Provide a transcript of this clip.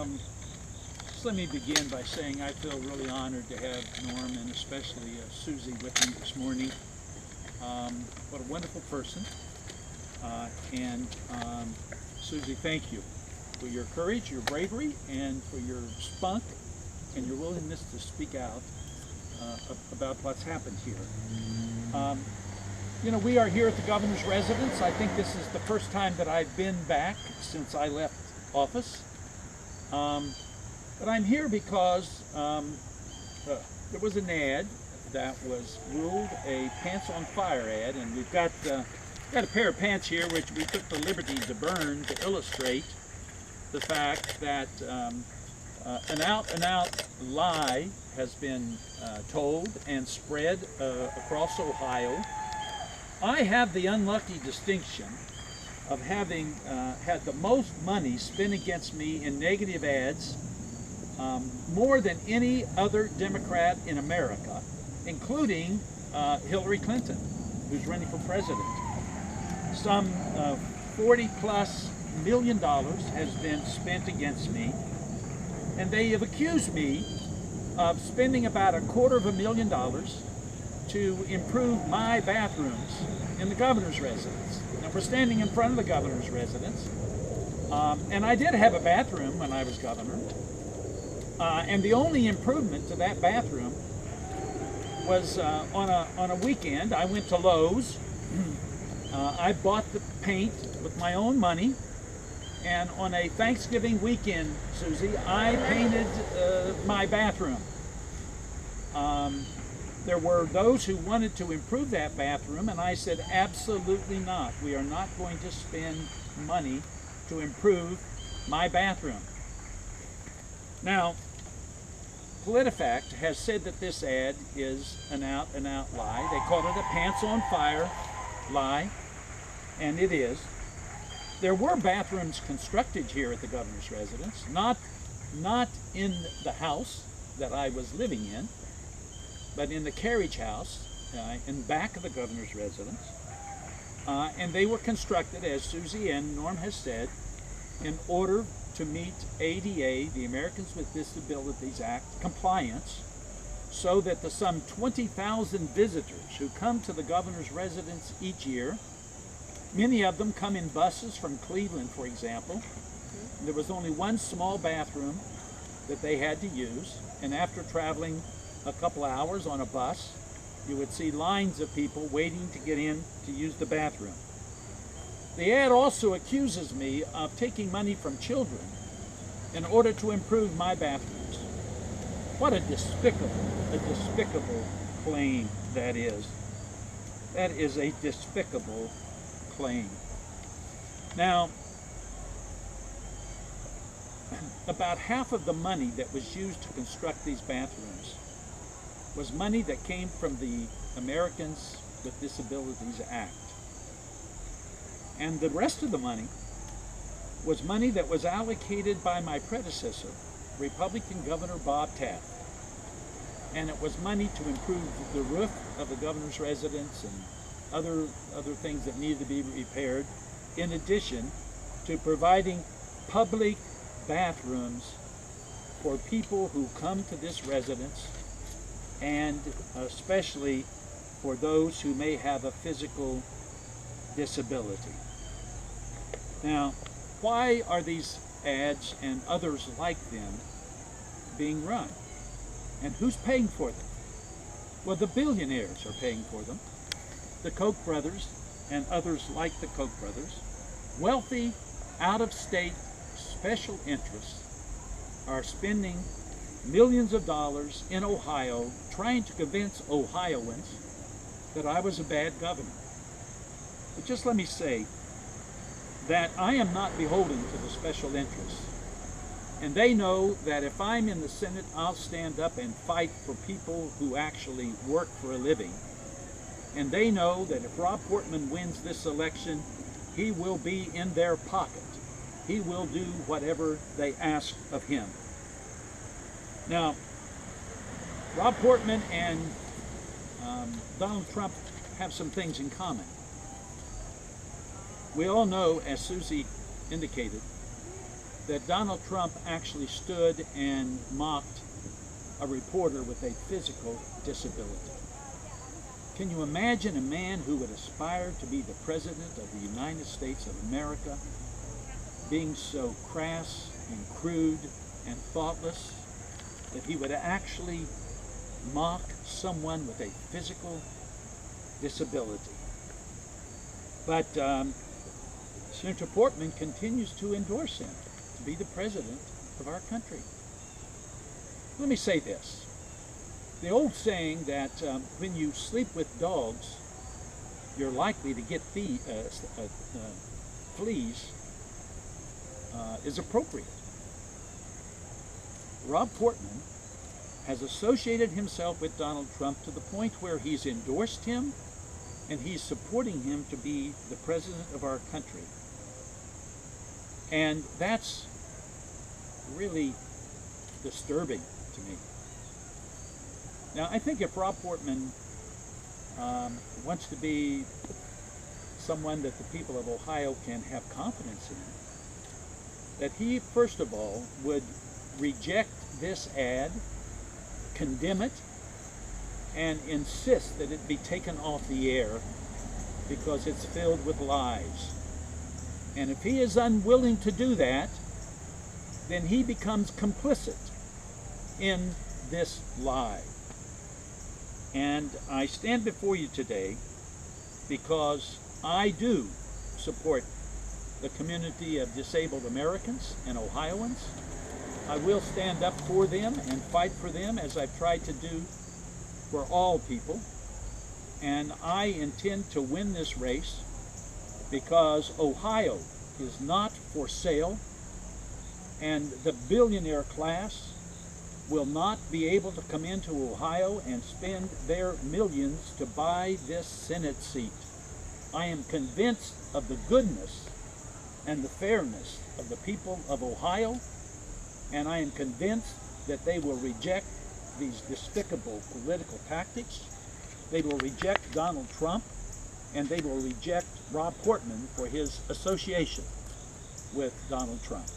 Just let me begin by saying I feel really honored to have Norm and especially Suzy with me this morning. What a wonderful person. Suzy, thank you for your courage, your bravery, and for your spunk and your willingness to speak out about what's happened here. You know, we are here at the governor's residence. I think this is the first time that I've been back since I left office. But I'm here because there was an ad that was ruled a pants on fire ad, and we've got a pair of pants here which we took the liberty to burn to illustrate the fact that an out-and-out lie has been told and spread across Ohio. I have the unlucky distinction of having had the most money spent against me in negative ads, more than any other Democrat in America, including Hillary Clinton, who's running for president. Some $40+ million has been spent against me, and they have accused me of spending about $250,000 to improve my bathrooms in the governor's residence. Now, we're standing in front of the governor's residence, and I did have a bathroom when I was governor, and the only improvement to that bathroom was on a weekend. I went to Lowe's. I bought the paint with my own money, and on a Thanksgiving weekend, Suzy, I painted my bathroom. There were those who wanted to improve that bathroom, and I said, absolutely not. We are not going to spend money to improve my bathroom. Now, PolitiFact has said that this ad is an out-and-out lie. They call it a pants-on-fire lie, and it is. There were bathrooms constructed here at the governor's residence, not in the house that I was living in, but in the carriage house in back of the governor's residence. And they were constructed, as Suzy and Norm has said, in order to meet ADA, the Americans with Disabilities Act, compliance, so that the some 20,000 visitors who come to the governor's residence each year, many of them come in buses from Cleveland, for example. There was only one small bathroom that they had to use, and after traveling a couple hours on a bus, you would see lines of people waiting to get in to use the bathroom. The ad also accuses me of taking money from children in order to improve my bathrooms. What a despicable claim that is. That is a despicable claim. Now, about half of the money that was used to construct these bathrooms was money that came from the Americans with Disabilities Act. And the rest of the money was money that was allocated by my predecessor, Republican Governor Bob Taft. And it was money to improve the roof of the governor's residence and other things that needed to be repaired, in addition to providing public bathrooms for people who come to this residence, and especially for those who may have a physical disability. Now, why are these ads and others like them being run? And who's paying for them? Well, the billionaires are paying for them. The Koch brothers and others like the Koch brothers. Wealthy, out-of-state special interests are spending millions of dollars in Ohio trying to convince Ohioans that I was a bad governor. But just let me say that I am not beholden to the special interests. And they know that if I'm in the Senate, I'll stand up and fight for people who actually work for a living. And they know that if Rob Portman wins this election, he will be in their pocket. He will do whatever they ask of him. Now, Rob Portman and Donald Trump have some things in common. We all know, as Suzy indicated, that Donald Trump actually stood and mocked a reporter with a physical disability. Can you imagine a man who would aspire to be the President of the United States of America being so crass and crude and thoughtless that he would actually mock someone with a physical disability? But Senator Portman continues to endorse him to be the President of our country. Let me say this. The old saying that when you sleep with dogs, you're likely to get fleas is appropriate. Rob Portman has associated himself with Donald Trump to the point where he's endorsed him and he's supporting him to be the President of our country. And that's really disturbing to me. Now, I think if Rob Portman wants to be someone that the people of Ohio can have confidence in, that he, first of all, would reject this ad, condemn it, and insist that it be taken off the air because it's filled with lies. And if he is unwilling to do that, then he becomes complicit in this lie. And I stand before you today because I do support the community of disabled Americans and Ohioans. I will stand up for them and fight for them as I've tried to do for all people. And I intend to win this race because Ohio is not for sale, and the billionaire class will not be able to come into Ohio and spend their millions to buy this Senate seat. I am convinced of the goodness and the fairness of the people of Ohio, and I am convinced that they will reject these despicable political tactics. They will reject Donald Trump, and they will reject Rob Portman for his association with Donald Trump.